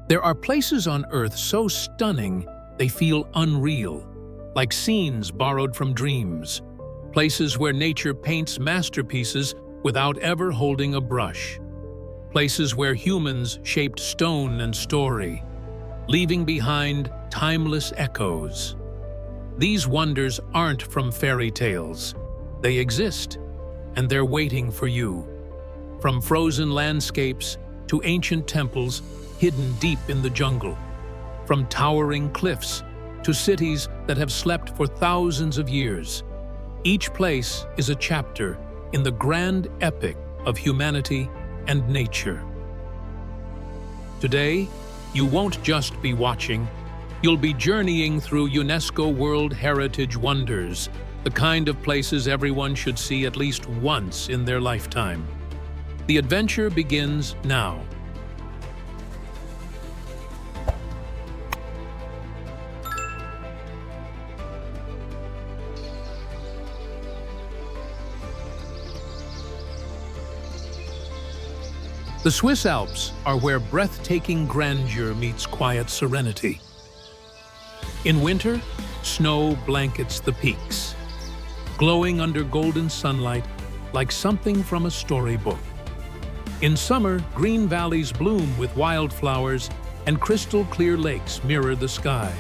There are places on Earth so stunning they feel unreal, like scenes borrowed from dreams. Places where nature paints masterpieces without ever holding a brush. Places where humans shaped stone and story, leaving behind timeless echoes. These wonders aren't from fairy tales. They exist, and they're waiting for you. From frozen landscapes to ancient temples hidden deep in the jungle. From towering cliffs to cities that have slept for thousands of years. Each place is a chapter in the grand epic of humanity and nature. Today, you won't just be watching, you'll be journeying through UNESCO World Heritage Wonders, the kind of places everyone should see at least once in their lifetime. The adventure begins now. The Swiss Alps are where breathtaking grandeur meets quiet serenity. In winter, snow blankets the peaks, glowing under golden sunlight like something from a storybook. In summer, green valleys bloom with wildflowers and crystal-clear lakes mirror the sky.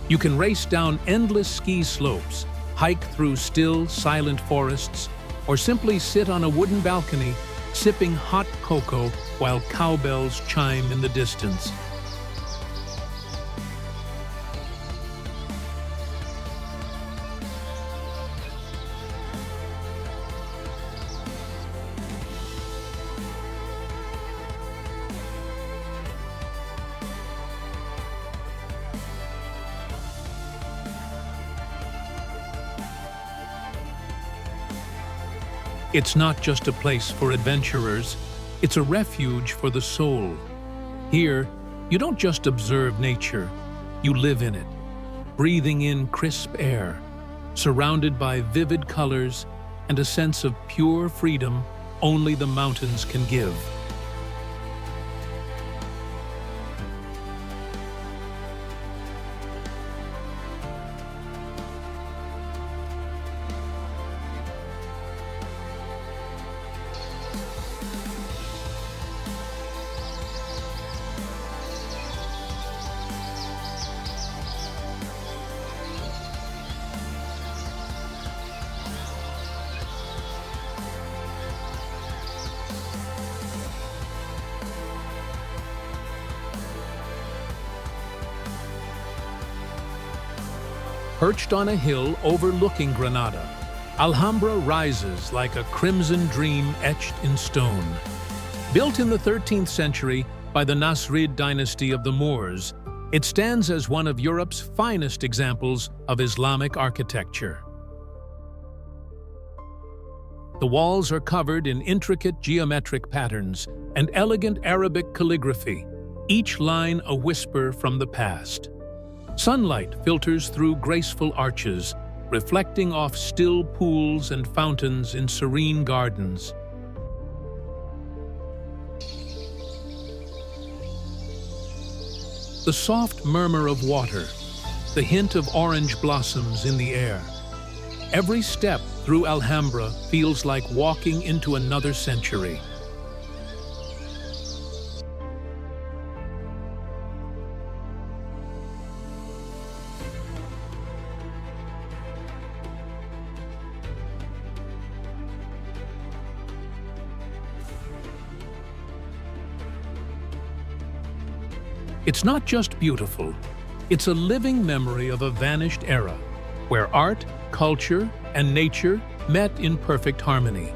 You can race down endless ski slopes, hike through still, silent forests, or simply sit on a wooden balcony, sipping hot cocoa while cowbells chime in the distance. It's not just a place for adventurers, it's a refuge for the soul. Here, you don't just observe nature, you live in it, breathing in crisp air, surrounded by vivid colors and a sense of pure freedom only the mountains can give. Perched on a hill overlooking Granada, Alhambra rises like a crimson dream etched in stone. Built in the 13th century by the Nasrid dynasty of the Moors, it stands as one of Europe's finest examples of Islamic architecture. The walls are covered in intricate geometric patterns and elegant Arabic calligraphy, each line a whisper from the past. Sunlight filters through graceful arches, reflecting off still pools and fountains in serene gardens. The soft murmur of water, the hint of orange blossoms in the air. Every step through Alhambra feels like walking into another century. It's not just beautiful, it's a living memory of a vanished era, where art, culture, and nature met in perfect harmony.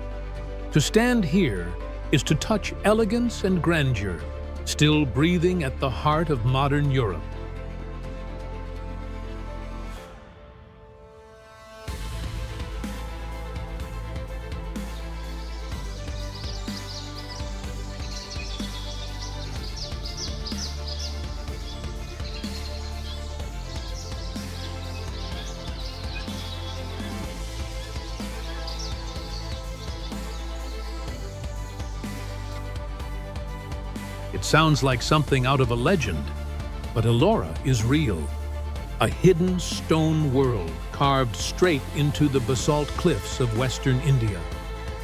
To stand here is to touch elegance and grandeur, still breathing at the heart of modern Europe. It sounds like something out of a legend, but Ellora is real. A hidden stone world carved straight into the basalt cliffs of western India.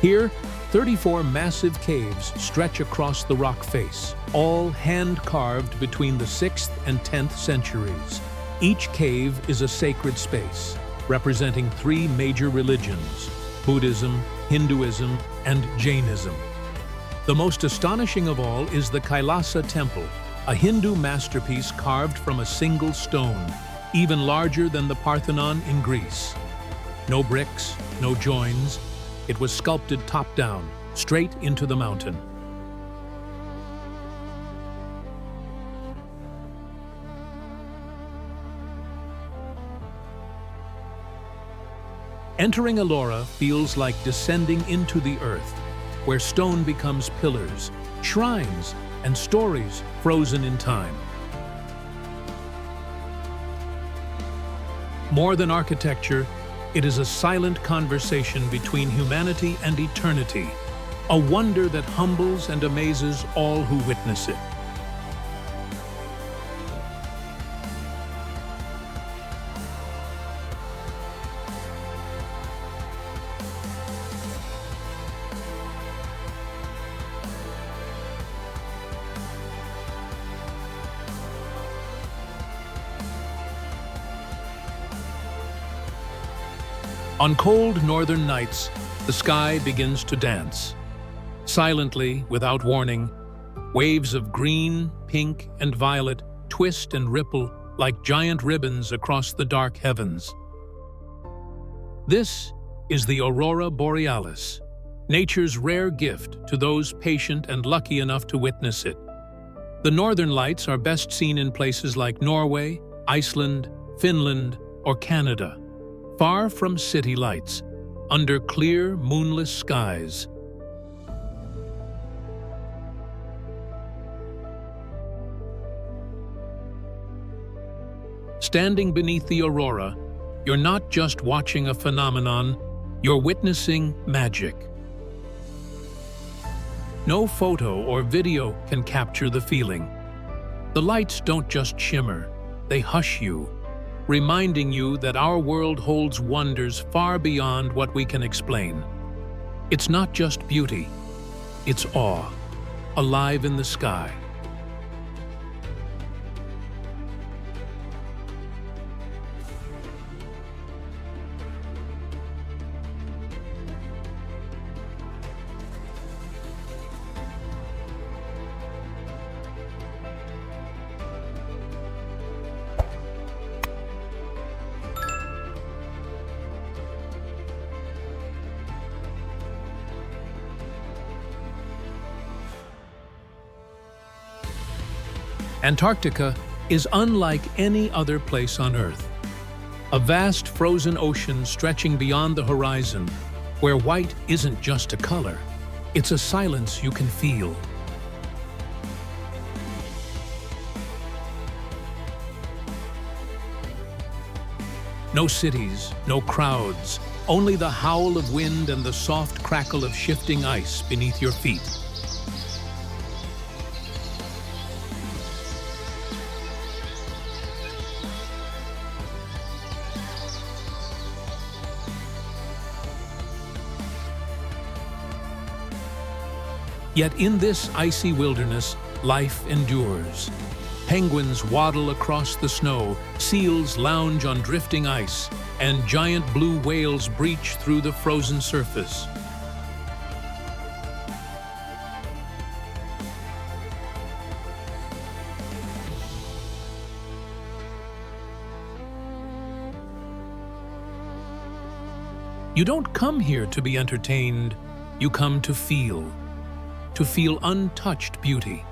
Here, 34 massive caves stretch across the rock face, all hand-carved between the 6th and 10th centuries. Each cave is a sacred space, representing 3 major religions: Buddhism, Hinduism, and Jainism. The most astonishing of all is the Kailasa Temple, a Hindu masterpiece carved from a single stone, even larger than the Parthenon in Greece. No bricks, no joins. It was sculpted top-down, straight into the mountain. Entering Ellora feels like descending into the earth, where stone becomes pillars, shrines, and stories frozen in time. More than architecture, it is a silent conversation between humanity and eternity, a wonder that humbles and amazes all who witness it. On cold northern nights, the sky begins to dance. Silently, without warning, waves of green, pink, and violet twist and ripple like giant ribbons across the dark heavens. This is the Aurora Borealis, nature's rare gift to those patient and lucky enough to witness it. The northern lights are best seen in places like Norway, Iceland, Finland, or Canada, far from city lights, under clear, moonless skies. Standing beneath the aurora, you're not just watching a phenomenon, you're witnessing magic. No photo or video can capture the feeling. The lights don't just shimmer, they hush you, reminding you that our world holds wonders far beyond what we can explain. It's not just beauty, it's awe, alive in the sky. Antarctica is unlike any other place on Earth. A vast frozen ocean stretching beyond the horizon, where white isn't just a color, it's a silence you can feel. No cities, no crowds, only the howl of wind and the soft crackle of shifting ice beneath your feet. Yet in this icy wilderness, life endures. Penguins waddle across the snow, seals lounge on drifting ice, and giant blue whales breach through the frozen surface. You don't come here to be entertained, you come to feel untouched beauty,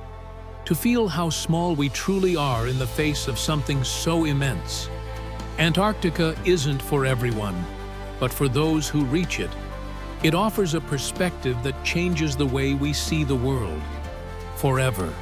to feel how small we truly are in the face of something so immense. Antarctica isn't for everyone, but for those who reach it, it offers a perspective that changes the way we see the world, forever.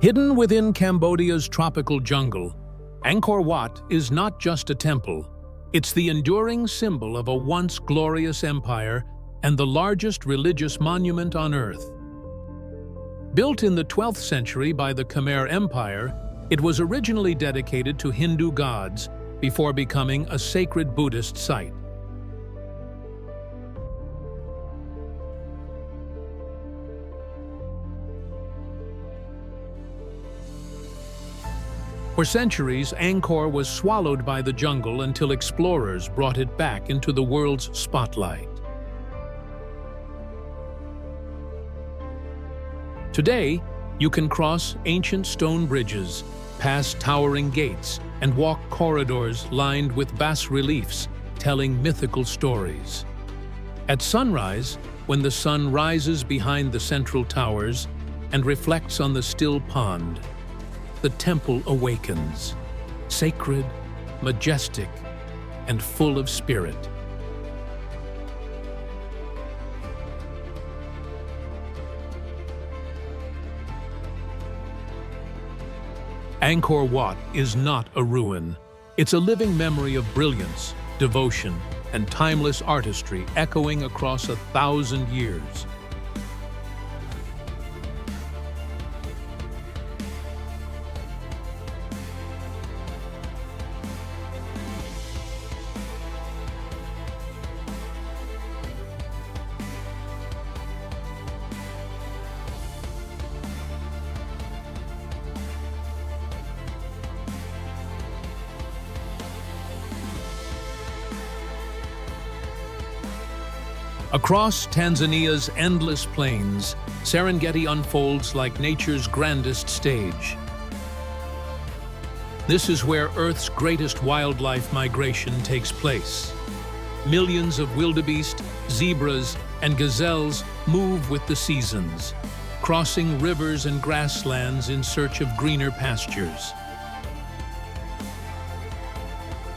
Hidden within Cambodia's tropical jungle, Angkor Wat is not just a temple. It's the enduring symbol of a once glorious empire and the largest religious monument on Earth. Built in the 12th century by the Khmer Empire, it was originally dedicated to Hindu gods before becoming a sacred Buddhist site. For centuries, Angkor was swallowed by the jungle until explorers brought it back into the world's spotlight. Today, you can cross ancient stone bridges, pass towering gates, and walk corridors lined with bas-reliefs telling mythical stories. At sunrise, when the sun rises behind the central towers and reflects on the still pond, the temple awakens, sacred, majestic, and full of spirit. Angkor Wat is not a ruin. It's a living memory of brilliance, devotion, and timeless artistry echoing across 1,000 years. Across Tanzania's endless plains, Serengeti unfolds like nature's grandest stage. This is where Earth's greatest wildlife migration takes place. Millions of wildebeest, zebras, and gazelles move with the seasons, crossing rivers and grasslands in search of greener pastures.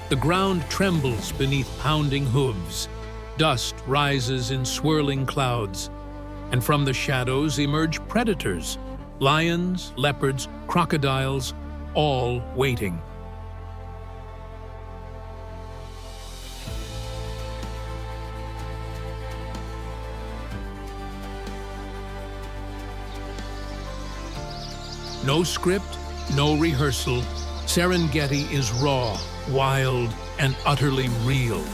The ground trembles beneath pounding hooves. Dust rises in swirling clouds, and from the shadows emerge predators, lions, leopards, crocodiles, all waiting. No script, no rehearsal. Serengeti is raw, wild, and utterly real.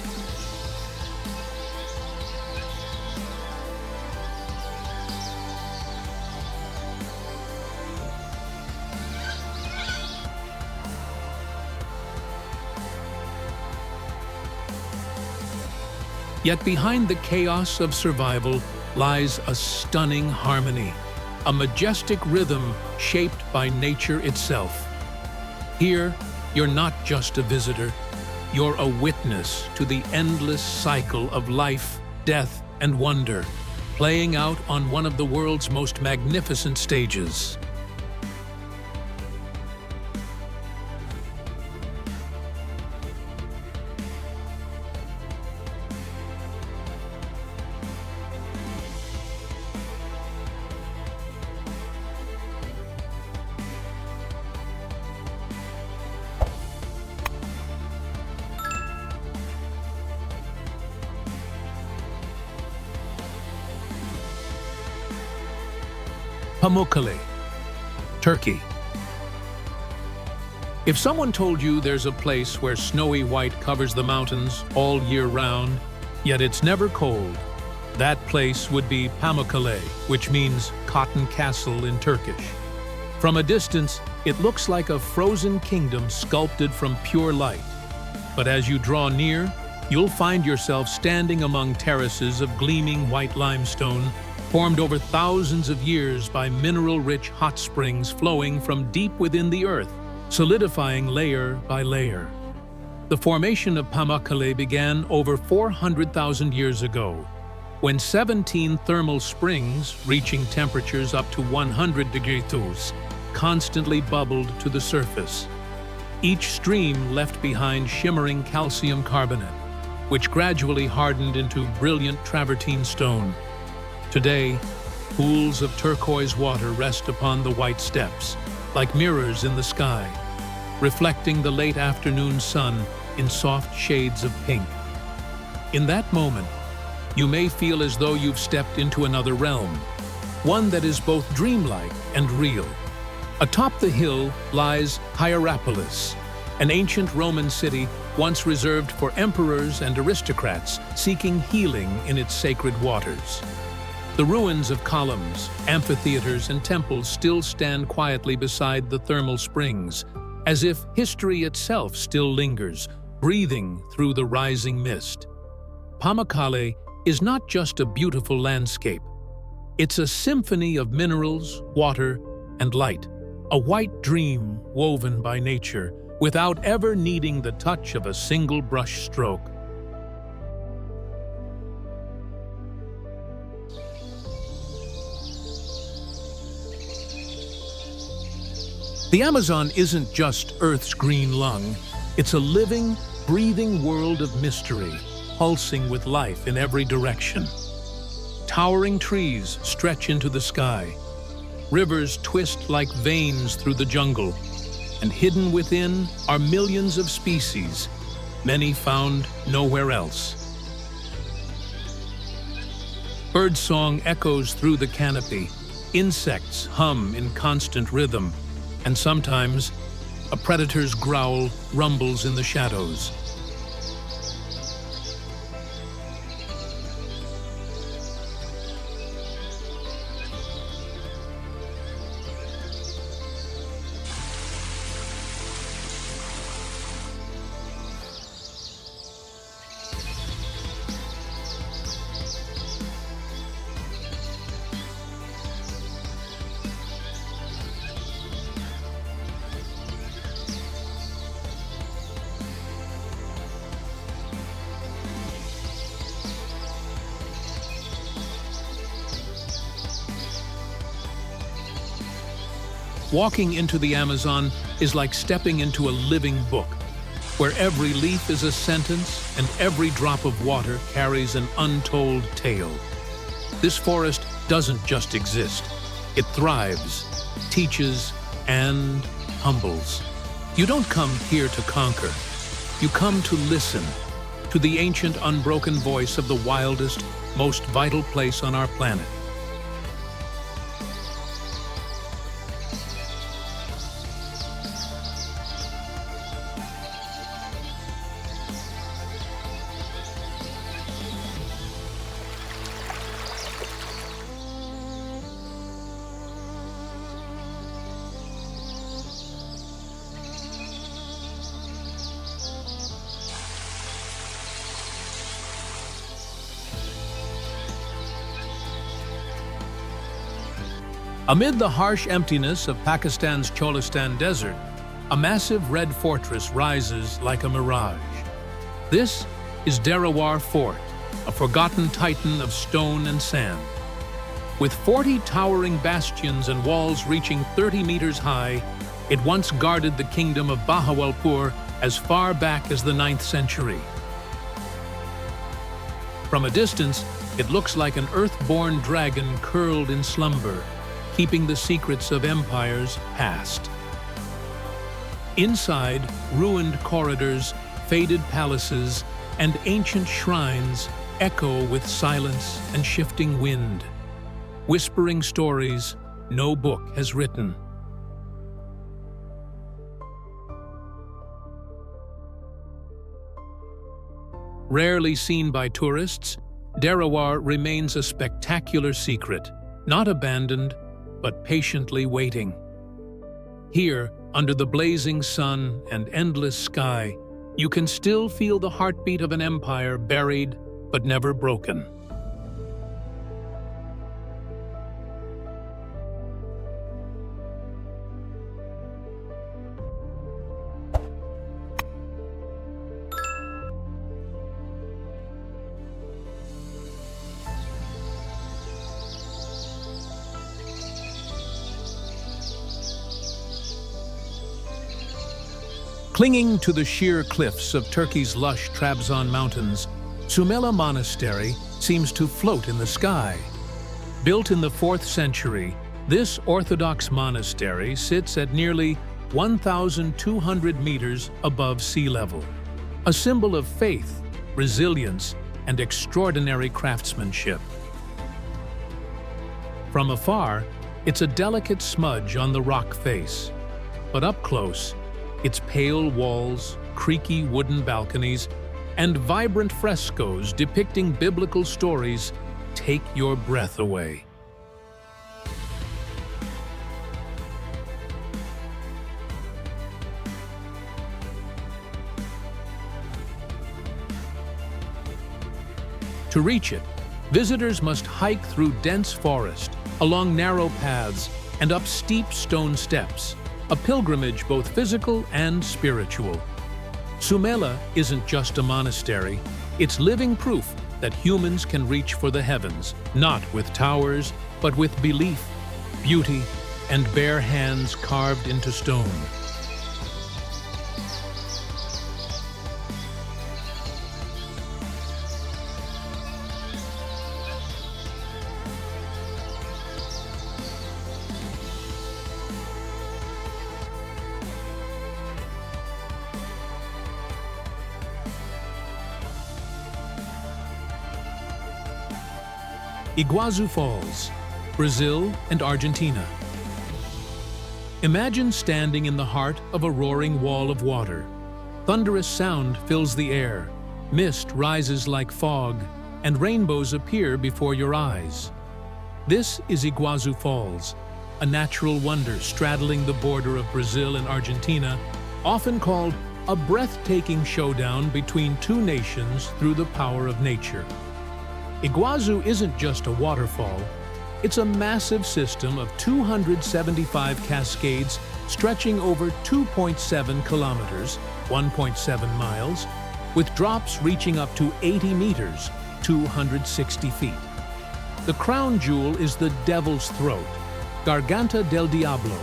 Yet behind the chaos of survival lies a stunning harmony, a majestic rhythm shaped by nature itself. Here, you're not just a visitor, you're a witness to the endless cycle of life, death, and wonder, playing out on one of the world's most magnificent stages. Pamukkale, Turkey. If someone told you there's a place where snowy white covers the mountains all year round, yet it's never cold, that place would be Pamukkale, which means cotton castle in Turkish. From a distance, it looks like a frozen kingdom sculpted from pure light. But as you draw near, you'll find yourself standing among terraces of gleaming white limestone, formed over thousands of years by mineral-rich hot springs flowing from deep within the earth, solidifying layer by layer. The formation of Pamukkale began over 400,000 years ago, when 17 thermal springs, reaching temperatures up to 100 degrees Celsius, constantly bubbled to the surface. Each stream left behind shimmering calcium carbonate, which gradually hardened into brilliant travertine stone. Today, pools of turquoise water rest upon the white steps, like mirrors in the sky, reflecting the late afternoon sun in soft shades of pink. In that moment, you may feel as though you've stepped into another realm, one that is both dreamlike and real. Atop the hill lies Hierapolis, an ancient Roman city once reserved for emperors and aristocrats seeking healing in its sacred waters. The ruins of columns, amphitheaters, and temples still stand quietly beside the thermal springs, as if history itself still lingers, breathing through the rising mist. Pamukkale is not just a beautiful landscape. It's a symphony of minerals, water, and light, a white dream woven by nature without ever needing the touch of a single brush stroke. The Amazon isn't just Earth's green lung, it's a living, breathing world of mystery, pulsing with life in every direction. Towering trees stretch into the sky, rivers twist like veins through the jungle, and hidden within are millions of species, many found nowhere else. Birdsong echoes through the canopy, insects hum in constant rhythm, and sometimes a predator's growl rumbles in the shadows. Walking into the Amazon is like stepping into a living book, where every leaf is a sentence and every drop of water carries an untold tale. This forest doesn't just exist. It thrives, teaches, and humbles. You don't come here to conquer. You come to listen to the ancient, unbroken voice of the wildest, most vital place on our planet. Amid the harsh emptiness of Pakistan's Cholistan Desert, a massive red fortress rises like a mirage. This is Derawar Fort, a forgotten titan of stone and sand. With 40 towering bastions and walls reaching 30 meters high, it once guarded the kingdom of Bahawalpur as far back as the 9th century. From a distance, it looks like an earth-born dragon curled in slumber, keeping the secrets of empires past. Inside, ruined corridors, faded palaces, and ancient shrines echo with silence and shifting wind, whispering stories no book has written. Rarely seen by tourists, Derawar remains a spectacular secret, not abandoned, but patiently waiting. Here, under the blazing sun and endless sky, you can still feel the heartbeat of an empire buried but never broken. Clinging to the sheer cliffs of Turkey's lush Trabzon mountains, Sumela Monastery seems to float in the sky. Built in the 4th century, This Orthodox monastery sits at nearly 1,200 meters above sea level, a symbol of faith, resilience, and extraordinary craftsmanship. From afar, it's a delicate smudge on the rock face, but up close, its pale walls, creaky wooden balconies, and vibrant frescoes depicting biblical stories take your breath away. To reach it, visitors must hike through dense forest, along narrow paths, and up steep stone steps, a pilgrimage both physical and spiritual. Sumela isn't just a monastery, it's living proof that humans can reach for the heavens, not with towers, but with belief, beauty, and bare hands carved into stone. Iguazu Falls, Brazil and Argentina. Imagine standing in the heart of a roaring wall of water. Thunderous sound fills the air, mist rises like fog, and rainbows appear before your eyes. This is Iguazu Falls, a natural wonder straddling the border of Brazil and Argentina, often called a breathtaking showdown between two nations through the power of nature. Iguazu isn't just a waterfall, it's a massive system of 275 cascades stretching over 2.7 kilometers, 1.7 miles, with drops reaching up to 80 meters, 260 feet. The crown jewel is the Devil's Throat, Garganta del Diablo,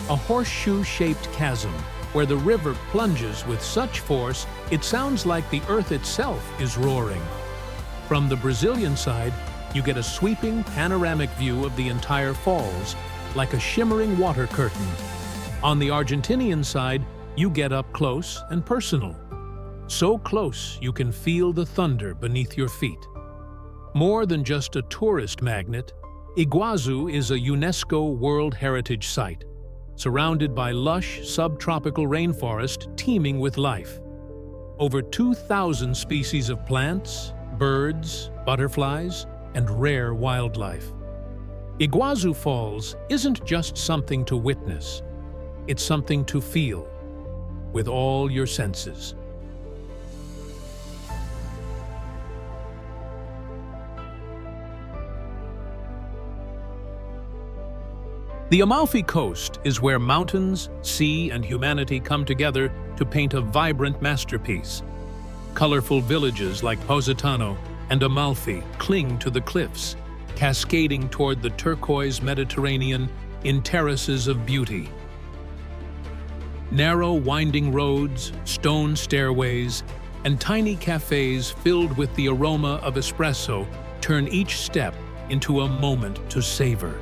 a horseshoe-shaped chasm where the river plunges with such force it sounds like the earth itself is roaring. From the Brazilian side, you get a sweeping panoramic view of the entire falls, like a shimmering water curtain. On the Argentinian side, you get up close and personal. So close you can feel the thunder beneath your feet. More than just a tourist magnet, Iguazu is a UNESCO World Heritage Site, surrounded by lush subtropical rainforest teeming with life. Over 2,000 species of plants, birds, butterflies, and rare wildlife. Iguazu Falls isn't just something to witness, it's something to feel with all your senses. The Amalfi Coast is where mountains, sea, and humanity come together to paint a vibrant masterpiece. Colorful villages like Positano and Amalfi cling to the cliffs, cascading toward the turquoise Mediterranean in terraces of beauty. Narrow, winding roads, stone stairways, and tiny cafes filled with the aroma of espresso turn each step into a moment to savor.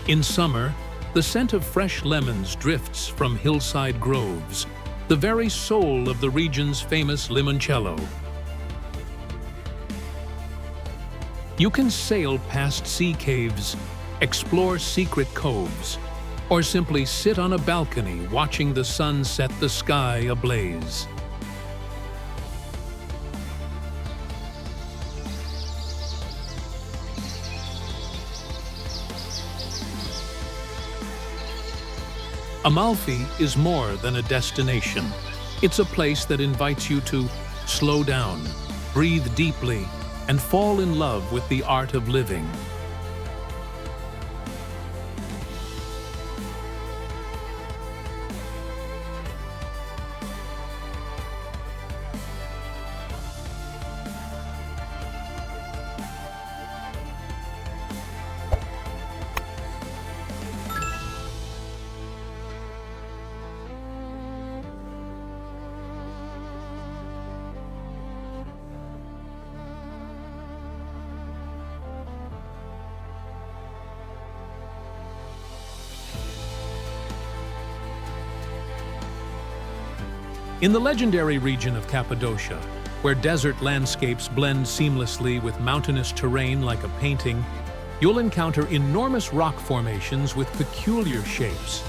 In summer, the scent of fresh lemons drifts from hillside groves, the very soul of the region's famous limoncello. You can sail past sea caves, explore secret coves, or simply sit on a balcony watching the sun set the sky ablaze. Amalfi is more than a destination. It's a place that invites you to slow down, breathe deeply, and fall in love with the art of living. In the legendary region of Cappadocia, where desert landscapes blend seamlessly with mountainous terrain like a painting, you'll encounter enormous rock formations with peculiar shapes.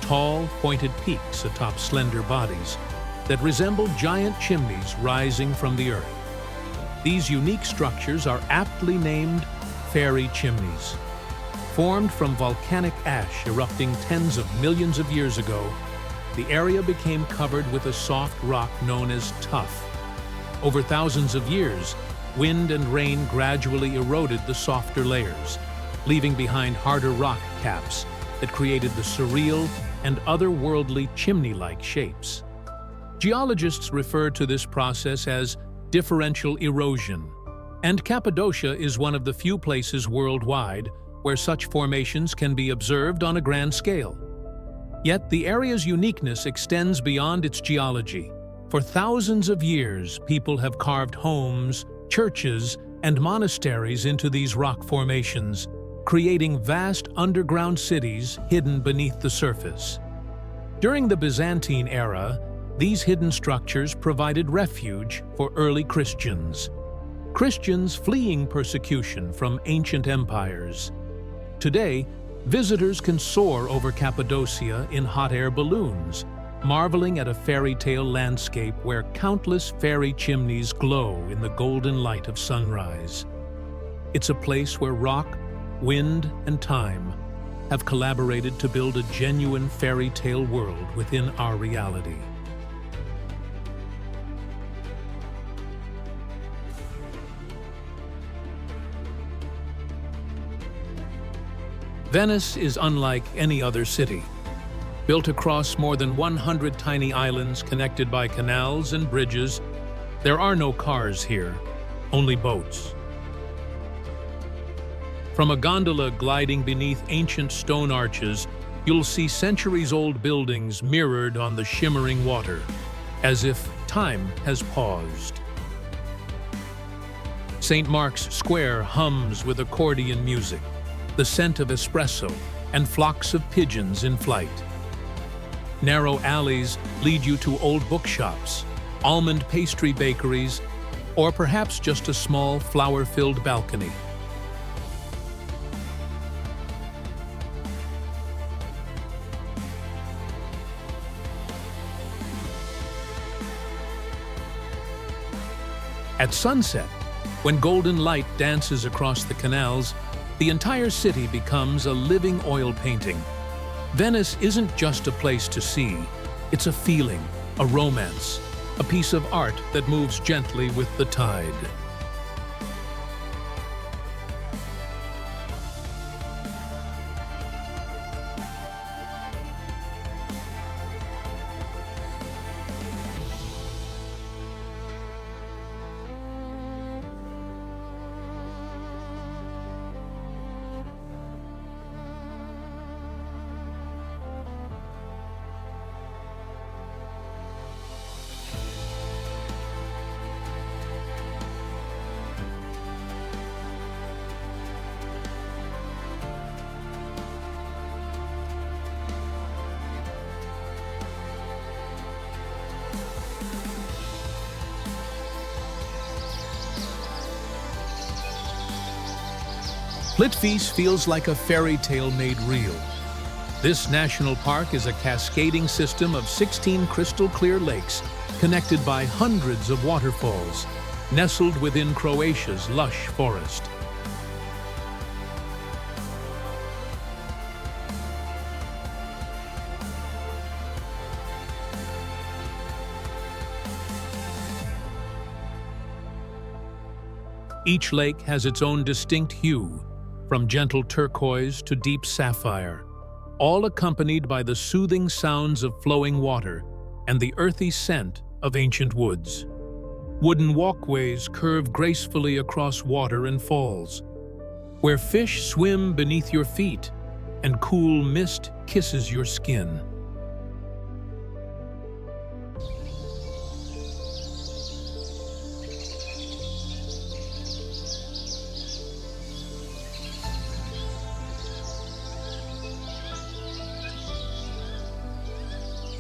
Tall, pointed peaks atop slender bodies that resemble giant chimneys rising from the earth. These unique structures are aptly named fairy chimneys. Formed from volcanic ash erupting tens of millions of years ago, the area became covered with a soft rock known as tuff. Over thousands of years, wind and rain gradually eroded the softer layers, leaving behind harder rock caps that created the surreal and otherworldly chimney-like shapes. Geologists refer to this process as differential erosion, and Cappadocia is one of the few places worldwide where such formations can be observed on a grand scale. Yet the area's uniqueness extends beyond its geology. For thousands of years, people have carved homes, churches, and monasteries into these rock formations, creating vast underground cities hidden beneath the surface. During the Byzantine era, these hidden structures provided refuge for early Christians fleeing persecution from ancient empires. Today, visitors can soar over Cappadocia in hot air balloons, marveling at a fairy tale landscape where countless fairy chimneys glow in the golden light of sunrise. It's a place where rock, wind, and time have collaborated to build a genuine fairy tale world within our reality. Venice is unlike any other city. Built across more than 100 tiny islands connected by canals and bridges, there are no cars here, only boats. From a gondola gliding beneath ancient stone arches, you'll see centuries-old buildings mirrored on the shimmering water, as if time has paused. St. Mark's Square hums with accordion music, the scent of espresso, and flocks of pigeons in flight. Narrow alleys lead you to old bookshops, almond pastry bakeries, or perhaps just a small flower-filled balcony. At sunset, when golden light dances across the canals, the entire city becomes a living oil painting. Venice isn't just a place to see, it's a feeling, a romance, a piece of art that moves gently with the tide. Plitvice feels like a fairy tale made real. This national park is a cascading system of 16 crystal-clear lakes connected by hundreds of waterfalls, nestled within Croatia's lush forest. Each lake has its own distinct hue, from gentle turquoise to deep sapphire, all accompanied by the soothing sounds of flowing water and the earthy scent of ancient woods. Wooden walkways curve gracefully across water and falls, where fish swim beneath your feet and cool mist kisses your skin.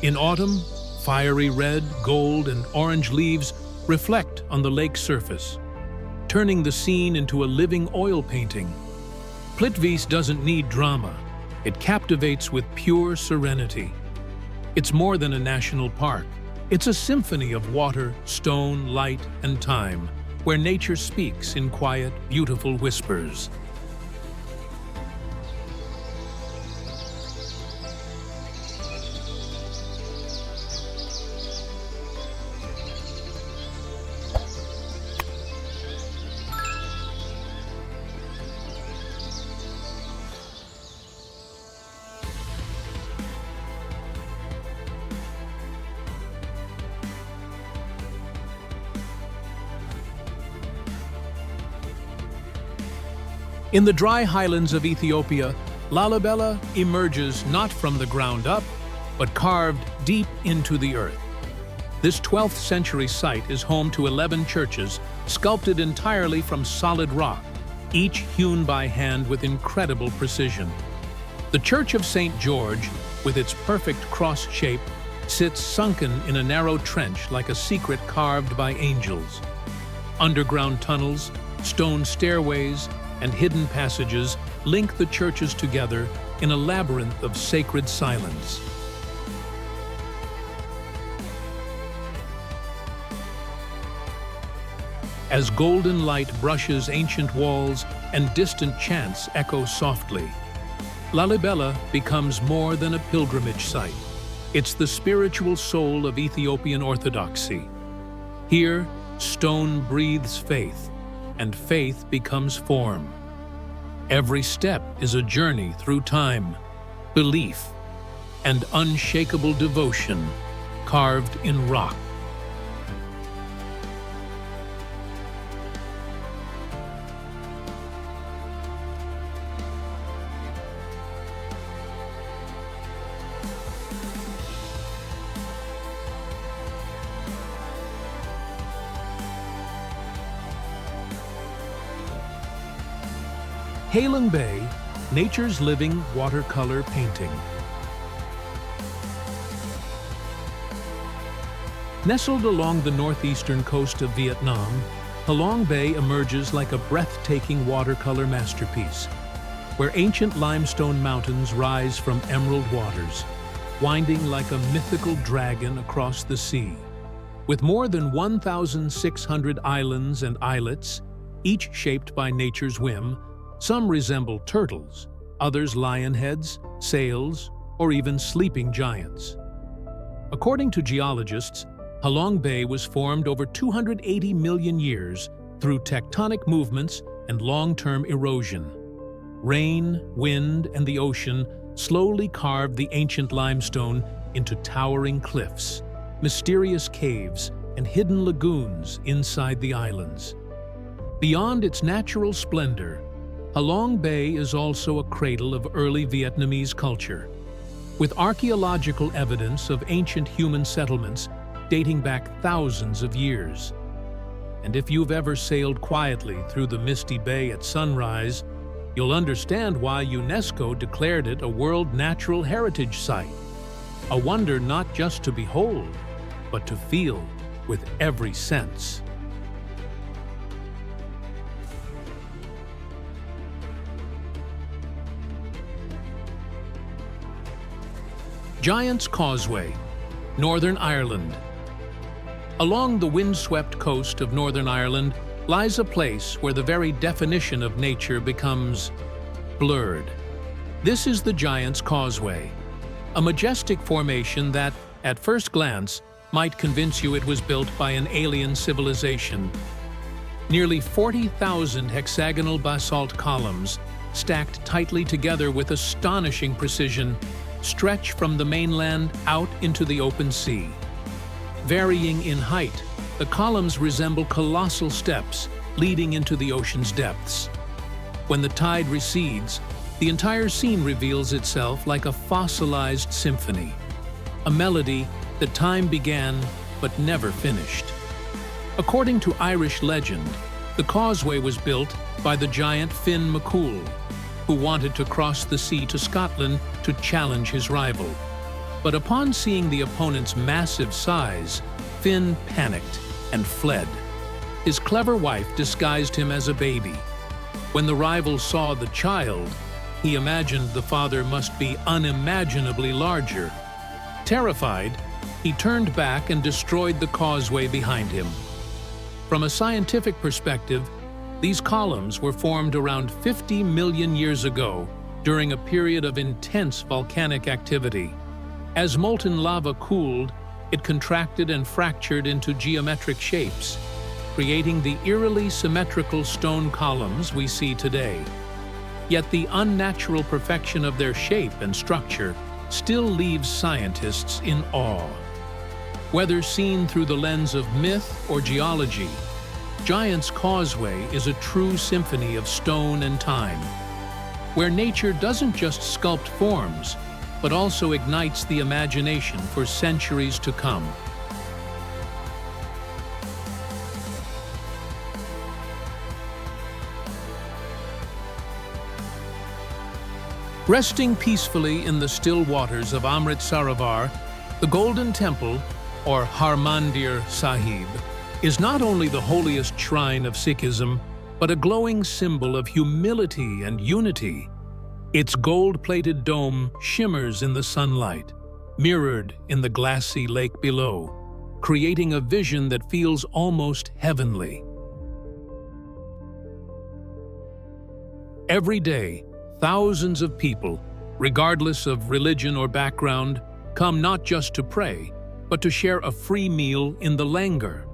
In autumn, Fiery red, gold, and orange leaves reflect on the lake's surface, turning the scene into a living oil painting. Plitvice doesn't need drama. It captivates with pure serenity. It's more than a national park. It's a symphony of water, stone, light, and time, where nature speaks in quiet, beautiful whispers. In the dry highlands of Ethiopia, Lalibela emerges not from the ground up, but carved deep into the earth. This 12th century site is home to 11 churches sculpted entirely from solid rock, each hewn by hand with incredible precision. The Church of St. George, with its perfect cross shape, sits sunken in a narrow trench like a secret carved by angels. Underground tunnels, stone stairways, and hidden passages link the churches together in a labyrinth of sacred silence. As golden light brushes ancient walls and distant chants echo softly, Lalibela becomes more than a pilgrimage site. It's the spiritual soul of Ethiopian orthodoxy. Here, stone breathes faith, and faith becomes form. Every step is a journey through time, belief, and unshakable devotion carved in rock. Halong Bay, nature's living watercolor painting. Nestled along the northeastern coast of Vietnam, Halong Bay emerges like a breathtaking watercolor masterpiece, where ancient limestone mountains rise from emerald waters, winding like a mythical dragon across the sea. With more than 1,600 islands and islets, each shaped by nature's whim, some resemble turtles, others lion heads, sails, or even sleeping giants. According to geologists, Halong Bay was formed over 280 million years through tectonic movements and long-term erosion. Rain, wind, and the ocean slowly carved the ancient limestone into towering cliffs, mysterious caves, and hidden lagoons inside the islands. Beyond its natural splendor, Halong Bay is also a cradle of early Vietnamese culture, with archaeological evidence of ancient human settlements dating back thousands of years. And if you've ever sailed quietly through the misty bay at sunrise, you'll understand why UNESCO declared it a World Natural Heritage Site. A wonder not just to behold, but to feel with every sense. Giant's Causeway, Northern Ireland. Along the windswept coast of Northern Ireland lies a place where the very definition of nature becomes blurred. This is the Giant's Causeway, a majestic formation that, at first glance, might convince you it was built by an alien civilization. Nearly 40,000 hexagonal basalt columns, stacked tightly together with astonishing precision, stretch from the mainland out into the open sea. Varying in height, the columns resemble colossal steps leading into the ocean's depths. When the tide recedes, the entire scene reveals itself like a fossilized symphony, a melody that time began but never finished. According to Irish legend, the causeway was built by the giant Finn McCool, who wanted to cross the sea to Scotland to challenge his rival. But upon seeing the opponent's massive size, Finn panicked and fled. His clever wife disguised him as a baby. When the rival saw the child, he imagined the father must be unimaginably larger. Terrified, he turned back and destroyed the causeway behind him. From a scientific perspective, these columns were formed around 50 million years ago during a period of intense volcanic activity. As molten lava cooled, it contracted and fractured into geometric shapes, creating the eerily symmetrical stone columns we see today. Yet the unnatural perfection of their shape and structure still leaves scientists in awe. Whether seen through the lens of myth or geology, Giant's Causeway is a true symphony of stone and time, where nature doesn't just sculpt forms, but also ignites the imagination for centuries to come. Resting peacefully in the still waters of Amritsar, the Golden Temple, or Harmandir Sahib, is not only the holiest shrine of Sikhism, but a glowing symbol of humility and unity. Its gold-plated dome shimmers in the sunlight, mirrored in the glassy lake below, creating a vision that feels almost heavenly. Every day, thousands of people, regardless of religion or background, come not just to pray, but to share a free meal in the langar,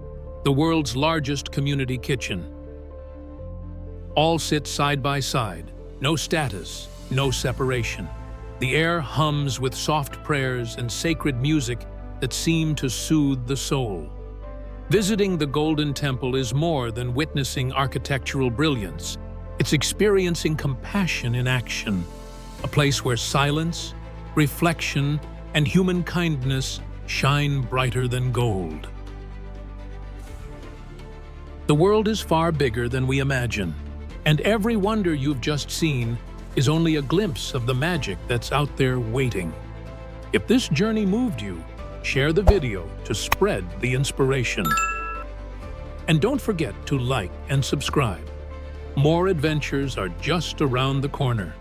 the world's largest community kitchen. All sit side by side, no status, no separation. The air hums with soft prayers and sacred music that seem to soothe the soul. Visiting the Golden Temple is more than witnessing architectural brilliance. It's experiencing compassion in action, a place where silence, reflection, and human kindness shine brighter than gold. The world is far bigger than we imagine, and every wonder you've just seen is only a glimpse of the magic that's out there waiting. If this journey moved you, share the video to spread the inspiration. And don't forget to like and subscribe. More adventures are just around the corner.